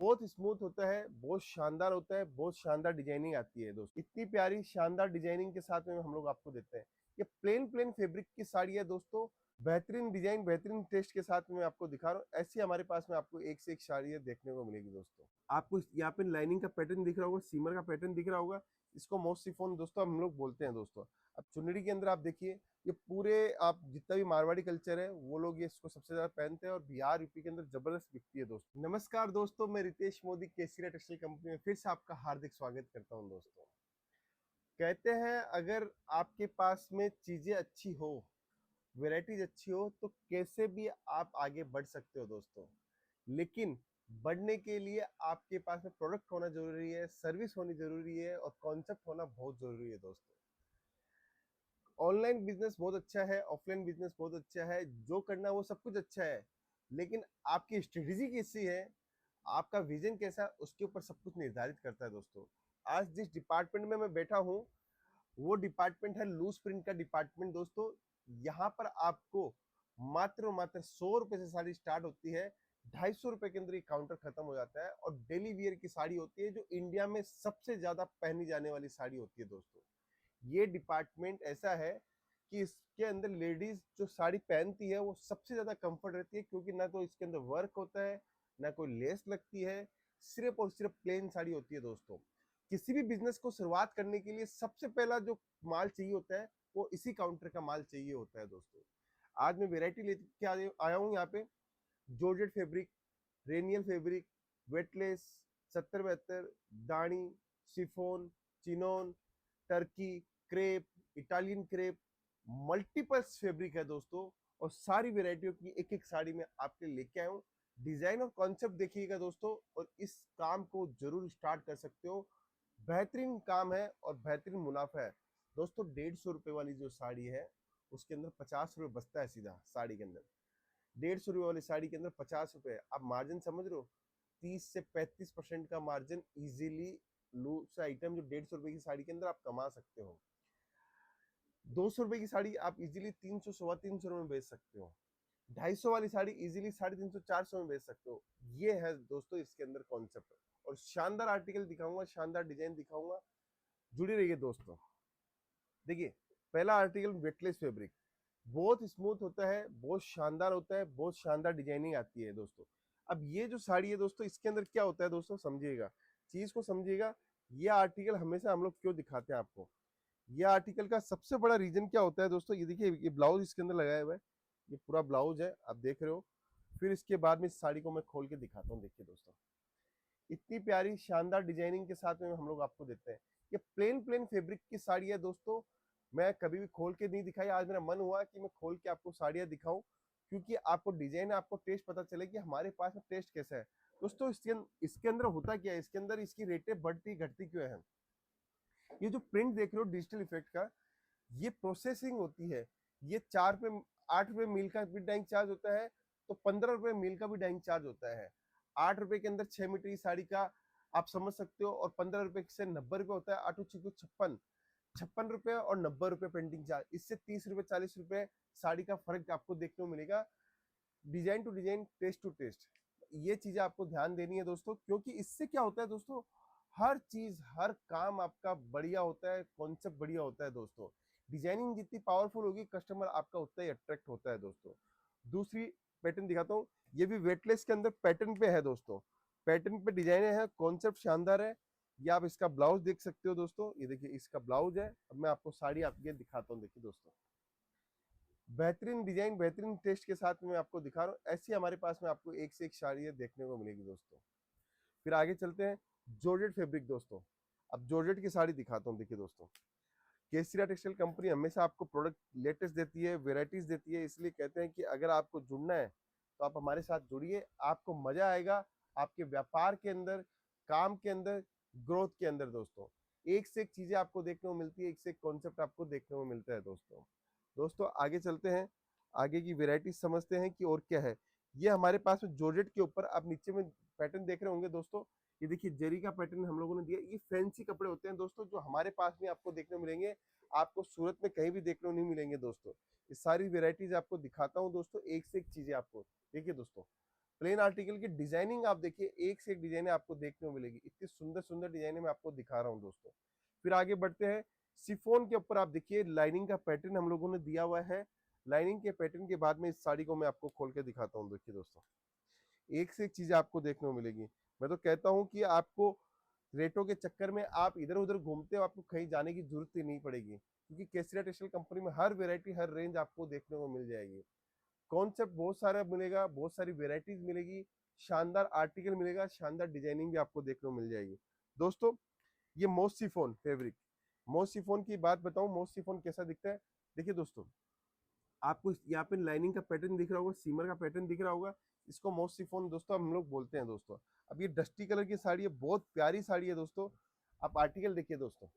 बहुत स्मूथ होता है, बहुत शानदार होता है, बहुत शानदार डिजाइनिंग आती है दोस्तों। इतनी प्यारी शानदार डिजाइनिंग के साथ में हम लोग आपको देते हैं। ये प्लेन प्लेन फैब्रिक की साड़ी है दोस्तों, बेहतरीन डिजाइन बेहतरीन टेस्ट के साथ में आपको दिखा रहा हूँ। ऐसी हमारे पास में आपको एक से एक साड़ी देखने को मिलेगी दोस्तों। आपको यहाँ पे लाइनिंग का पैटर्न दिख रहा होगा, सीमर का पैटर्न दिख रहा होगा। इसको मोस्ट शिफॉन दोस्तों हम लोग बोलते हैं दोस्तों। अब चुनरी के अंदर आप देखिए, ये पूरे आप जितना भी मारवाड़ी कल्चर है वो लोग ये इसको सबसे ज्यादा पहनते हैं और बिहार यूपी के अंदर जबरदस्त बिकती है दोस्तों। नमस्कार दोस्तों, मैं रितेश मोदी केसरिया टेक्सटाइल कंपनी में फिर से आपका हार्दिक स्वागत करता हूं दोस्तों। कहते हैं अगर आपके पास में चीजें अच्छी हो, वैरायटीज अच्छी हो, तो कैसे भी आप आगे बढ़ सकते हो दोस्तों। लेकिन बढ़ने के लिए आपके पास में प्रोडक्ट होना जरूरी है, सर्विस होनी जरूरी है और कॉन्सेप्ट होना बहुत जरूरी है दोस्तों। ऑनलाइन बिजनेस बहुत अच्छा है, ऑफलाइन बिजनेस बहुत अच्छा है, जो करना वो सब कुछ अच्छा है, लेकिन आपकी स्ट्रेटेजी कैसी है, आपका विजन कैसा है, उसके ऊपर सब कुछ निर्धारित करता है दोस्तों। आज जिस डिपार्टमेंट में मैं बैठा हूँ वो डिपार्टमेंट है लूज प्रिंट का डिपार्टमेंट दोस्तों। यहाँ पर आपको मात्र और मात्र 100 रुपए से साड़ी स्टार्ट होती है, 250 रुपए के अंदर ये काउंटर खत्म हो जाता है और डेली वियर की साड़ी होती है जो इंडिया में सबसे ज्यादा पहनी जाने वाली साड़ी होती है दोस्तों। ये डिपार्टमेंट ऐसा है कि इसके अंदर लेडीज जो साड़ी पहनती है वो सबसे ज्यादा कंफर्ट रहती है, क्योंकि ना तो इसके अंदर वर्क होता है, ना कोई लेस लगती है, सिर्फ और सिर्फ प्लेन साड़ी होती है दोस्तों। किसी भी बिजनेस को शुरुआत करने के लिए सबसे पहला जो माल चाहिए होता है वो इसी काउंटर का माल चाहिए होता है दोस्तों। आज मैं वेरायटी लेके आया हूँ यहाँ पे। जॉर्जेट फैब्रिक, रेनियल फैब्रिक, वेटलेस, 70-72, दानी, chiffon, chinon, Turkey, crepe, Italian crepe, multiples fabric है दोस्तों। और सारी वेराइटियों की एक एक साड़ी में आपके लेके आया हूँ। डिजाइन और कॉन्सेप्ट देखिएगा दोस्तों, और इस काम को जरूर स्टार्ट कर सकते हो। बेहतरीन काम है और बेहतरीन मुनाफा है दोस्तों। 150 रुपए वाली जो साड़ी है उसके अंदर 50 रुपए बचता है सीधा साड़ी के अंदर। 150 रुपए वाली साड़ी के अंदर 50 रुपए, आप मार्जिन समझ रहे हो? 30 से 35% का मार्जिन इजीली लूज आइटम जो 150 रुपए की साड़ी के अंदर आप कमा सकते हो। 200 रुपए की साड़ी आप इजीली 300 325 में बेच सकते हो। 250 वाली साड़ी इजीली 350 400 में बेच सकते हो। ये है दोस्तों इसके अंदर कॉन्सेप्ट। और शानदार आर्टिकल दिखाऊंगा, शानदार डिजाइन दिखाऊंगा, जुड़े रहिए दोस्तों। देखिए, पहला आर्टिकल वेटलेस फैब्रिक, बहुत स्मूथ होता है, बहुत शानदार होता है, बहुत शानदार डिजाइनिंग आती है दोस्तों। अब ये जो साड़ी है दोस्तों, इसके अंदर क्या होता है दोस्तों, समझिएगा, चीज को समझिएगा। ये आर्टिकल हमेशा हम लोग क्यों दिखाते हैं आपको, ये आर्टिकल का सबसे बड़ा रीजन क्या होता है दोस्तों। ये देखिए, ये ब्लाउज इसके अंदर लगाया हुआ है, ये पूरा ब्लाउज है, आप देख रहे हो। फिर इसके बाद में इस साड़ी को मैं खोल के दिखाता हूँ। देखिए दोस्तों, इतनी प्यारी शानदार डिजाइनिंग के साथ में हम लोग आपको देते हैं। ये प्लेन प्लेन फैब्रिक की साड़ी है दोस्तों। मैं कभी भी खोल के नहीं दिखाई, आज मेरा मन हुआ कि मैं खोल के आपको साड़ियां दिखाऊं, क्योंकि आपको डिजाइन, आपको टेस्ट पता चले कि हमारे पास में टेस्ट कैसा है दोस्तों। इसके अंदर होता क्या है, इसके अंदर इसकी रेटें बढ़ती घटती क्यों है। ये जो प्रिंट देख रहे हो डिजिटल इफेक्ट का, ये प्रोसेसिंग होती है। ये 4 रुपए 8 रुपए मील का भी डाइंग चार्ज होता है, तो 15 रुपए मील का भी डाइंग चार्ज होता है। 8 रुपए के अंदर 6 मीटर की साड़ी का आप समझ सकते हो, और 15 रुपए से 90 रुपए होता है। 8 56 56 रुपए और 90 रुपए पेंटिंग चार्ज, इससे 30 रुपए 40 रुपए साड़ी का फर्क आपको देखने को मिलेगा। Design to design, test to test, ये चीजें आपको ध्यान देनी है दोस्तों, क्योंकि इससे क्या होता है दोस्तों, हर चीज हर काम आपका बढ़िया होता है, कॉन्सेप्ट बढ़िया होता है दोस्तों। डिजाइनिंग जितनी पावरफुल होगी, कस्टमर आपका उतना ही अट्रैक्ट होता है दोस्तों। दूसरी पैटर्न दिखाता हूँ, ये भी वेटलेस के अंदर पैटर्न पे है दोस्तों। पैटर्न पे डिजाइन है, कॉन्सेप्ट शानदार है। ये आप इसका ब्लाउज देख सकते हो दोस्तों, ये देखिए इसका ब्लाउज है। अब मैं आपको साड़ी आपके दिखाता हूँ। देखिए दोस्तों, बेहतरीन डिजाइन बेहतरीन टेस्ट के साथ में मैं आपको दिखा रहा हूँ। ऐसी हमारे पास में आपको एक से एक साड़ी देखने को मिलेगी दोस्तों। फिर आगे चलते हैं, जॉर्जेट फैब्रिक दोस्तों। अब जॉर्जेट की साड़ी दिखाता हूँ। देखिए दोस्तों, केसरिया टेक्सटाइल कंपनी हमेशा आपको प्रोडक्ट लेटेस्ट देती है, वेराइटीज देती है, इसलिए कहते हैं कि अगर आपको जुड़ना है तो आप हमारे साथ जुड़िए, आपको मजा आएगा आपके व्यापार के अंदर, काम के अंदर, ग्रोथ के अंदर दोस्तों। एक से एक चीजें आपको देखने को मिलती है, एक से एक कॉन्सेप्ट आपको देखने को मिलता है दोस्तों। दोस्तों आगे चलते हैं, आगे की वेराइटी समझते हैं कि और क्या है। ये हमारे पास में जॉर्जेट के ऊपर आप नीचे में पैटर्न देख रहे होंगे दोस्तों। ये देखिए जरी का पैटर्न हम लोगों ने दिया। ये फैंसी कपड़े होते हैं दोस्तों, जो हमारे पास में आपको देखने को मिलेंगे, आपको सूरत में कहीं भी देखने को नहीं मिलेंगे दोस्तों। ये सारी वेराइटीज आपको दिखाता हूँ दोस्तों, एक से एक चीजें आपको। देखिए दोस्तों, प्लेन आर्टिकल की डिजाइनिंग आप देखिए, एक से एक डिजाइन आपको देखने को मिलेगी, इतनी सुंदर सुंदर डिजाइने मैं आपको दिखा रहा हूँ दोस्तों। फिर आगे बढ़ते हैं, शिफॉन के ऊपर आप देखिए लाइनिंग का पैटर्न हम लोगों ने दिया हुआ है। लाइनिंग के पैटर्न के बाद में इस साड़ी को मैं आपको खोल के दिखाता हूँ। देखिए दोस्तों, एक से एक चीजें आपको देखने को मिलेगी। मैं तो कहता हूँ कि आपको रेटों के चक्कर में आप इधर उधर घूमते हो, आपको कहीं जाने की जरूरत ही नहीं पड़ेगी, क्योंकि केसरिया टेक्सटाइल कंपनी में हर वेरायटी हर रेंज आपको देखने को मिल जाएगी। कॉन्सेप्ट बहुत सारा मिलेगा, बहुत सारी वेराइटीज मिलेगी, शानदार आर्टिकल मिलेगा, शानदार डिजाइनिंग भी आपको देखने को मिल जाएगी दोस्तों। ये मोसिफोन फैब्रिक, मोसिफोन की बात बताऊं, मोसिफोन कैसा दिखता है। देखिए दोस्तों, आपको यहाँ पे लाइनिंग का पैटर्न दिख रहा होगा, सीमर का पैटर्न दिख रहा होगा, इसको मोसिफोन दोस्तों हम लोग बोलते हैं दोस्तों। अब ये डस्टी कलर की साड़ी है, बहुत प्यारी साड़ी है दोस्तों। आप आर्टिकल देखिए दोस्तों,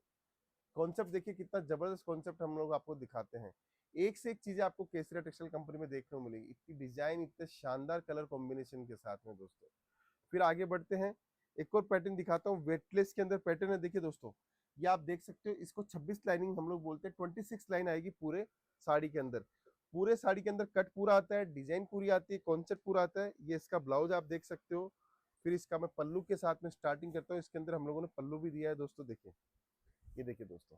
कॉन्सेप्ट देखिए, कितना जबरदस्त कॉन्सेप्ट हम लोग आपको दिखाते हैं। एक से एक चीजें आपको केसरिया टेक्सटाइल कंपनी में देखने को मिलेगी, इतनी डिजाइन, इतने शानदार कलर कॉम्बिनेशन के साथ में दोस्तों। फिर आगे बढ़ते हैं, एक और पैटर्न दिखाता हूँ, वेटलेस के अंदर पैटर्न है। देखिए दोस्तों, ये आप देख सकते हो, इसको 26 लाइनिंग हम लोग बोलते हैं, 26 लाइन आएगी पूरे साड़ी के अंदर। पूरे साड़ी के अंदर कट पूरा आता है, डिजाइन पूरी आती है, कॉन्सेप्ट पूरा आता है। ये इसका ब्लाउज आप देख सकते हो। फिर इसका मैं पल्लू के साथ में स्टार्टिंग करता हूँ, इसके अंदर हम लोगों ने पल्लू भी दिया है दोस्तों। देखिए, ये देखिए दोस्तों,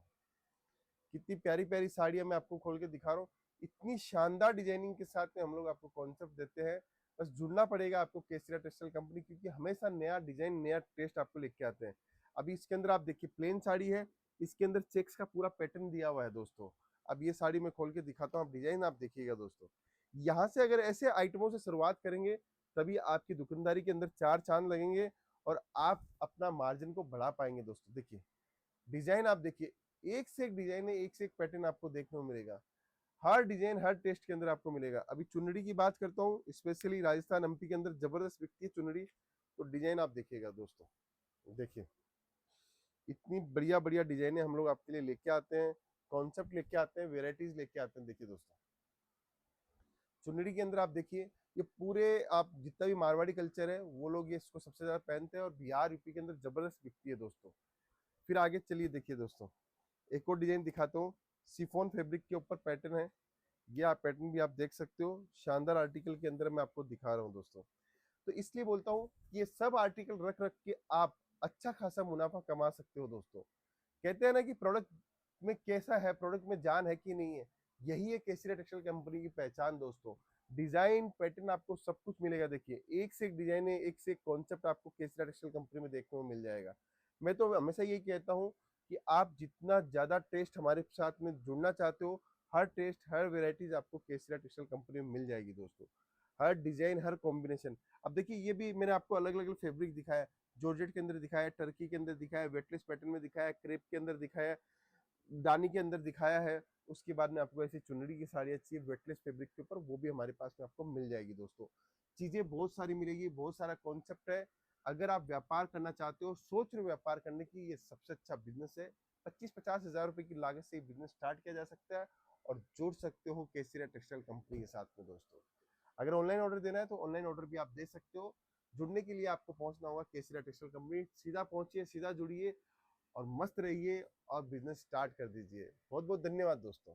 कितनी प्यारी प्यारी साड़ियां मैं आपको खोल के दिखा रहा हूँ। इतनी शानदार डिजाइनिंग के साथ में हम लोग आपको कॉन्सेप्ट देते हैं। बस जुड़ना पड़ेगा आपको केसरिया टेक्सटाइल कंपनी, क्योंकि हमेशा नया डिजाइन, नया टेस्ट आपको लेके आते हैं। अभी इसके अंदर आप देखिए, प्लेन साड़ी है, इसके अंदर चेक्स का पूरा पैटर्न दिया हुआ है दोस्तों। अब ये साड़ी मैं खोल के दिखाता हूँ, आप डिजाइन आप देखिएगा दोस्तों। यहाँ से अगर ऐसे आइटमों से शुरुआत करेंगे, तभी आपकी दुकानदारी के अंदर चार चांद लगेंगे और आप अपना मार्जिन को बढ़ा पाएंगे दोस्तों। देखिए, डिजाइन आप देखिए, एक से एक डिजाइन है, एक से एक पैटर्न आपको देखने को मिलेगा। हर डिजाइन हर टेस्ट के अंदर आपको मिलेगा। अभी चुनरी की बात करता हूँ, स्पेशली राजस्थान एमपी के अंदर जबरदस्त बिकती है चुनरी, तो डिजाइन आप देखिएगा दोस्तों। देखिए, इतनी बढ़िया बढ़िया डिजाइने हम लोग आपके लिए लेके आते हैं, कॉन्सेप्ट लेके आते हैं, वेराइटीज लेके आते हैं। देखिए दोस्तों, चुनरी के अंदर आप देखिए, ये पूरे आप जितना भी मारवाड़ी कल्चर है वो लोग ये इसको सबसे ज्यादा पहनते हैं, और बिहार यूपी के अंदर जबरदस्त बिकती है दोस्तों। फिर आगे चलिए, देखिए दोस्तों, एक और डिजाइन दिखाता हूँ, सिफोन फैब्रिक के ऊपर पैटर्न है। ये आप पैटर्न भी आप देख सकते हो, शानदार आर्टिकल के अंदर मैं आपको दिखा रहा हूँ दोस्तों। तो इसलिए बोलता हूँ, ये सब आर्टिकल रख रख के आप अच्छा खासा मुनाफा कमा सकते हो दोस्तों। कहते हैं ना कि प्रोडक्ट में कैसा है, प्रोडक्ट में जान है कि नहीं है, यही है केसरिया टेक्सटाइल कंपनी की पहचान दोस्तों। डिजाइन पैटर्न आपको सब कुछ मिलेगा। देखिए, एक से एक डिजाइन है, एक से एक कॉन्सेप्ट आपको केसरिया टेक्सटाइल कंपनी में देखने को मिल जाएगा। मैं तो हमेशा यही कहता हूँ कि आप जितना ज्यादा टेस्ट हमारे साथ में जुड़ना चाहते हो, हर टेस्ट हर वेराइटीज आपको केसरिया टेक्सटाइल कंपनी में मिल जाएगी दोस्तों। हर डिजाइन हर कॉम्बिनेशन। अब देखिए, ये भी मैंने आपको अलग अलग फैब्रिक दिखाया, जॉर्जेट के अंदर दिखाया, टर्की के अंदर दिखाया, वेटलेस पैटर्न में दिखाया, क्रेप के अंदर दिखाया, दानी के अंदर दिखाया है। उसके बाद में आपको ऐसी चुनरी की साड़ी अच्छी वेटलेस फैब्रिक के ऊपर, वो भी हमारे पास में आपको मिल जाएगी दोस्तों। चीजें बहुत सारी मिलेगी, बहुत सारा कॉन्सेप्ट है। अगर आप व्यापार करना चाहते हो, सोच रहे हो व्यापार करने की, ये सबसे अच्छा बिजनेस है। 25-50 हजार रुपए की लागत से बिजनेस स्टार्ट किया जा सकता है, और जोड़ सकते हो केसरिया टेक्सटाइल कंपनी के साथ में दोस्तों। अगर ऑनलाइन ऑर्डर देना है तो ऑनलाइन ऑर्डर भी आप दे सकते हो। जुड़ने के लिए आपको पहुंचना होगा केसरिया टेक्सटाइल कंपनी, सीधा पहुंचिए, सीधा जुड़िए और मस्त रहिए और बिजनेस स्टार्ट कर दीजिए। बहुत बहुत धन्यवाद दोस्तों।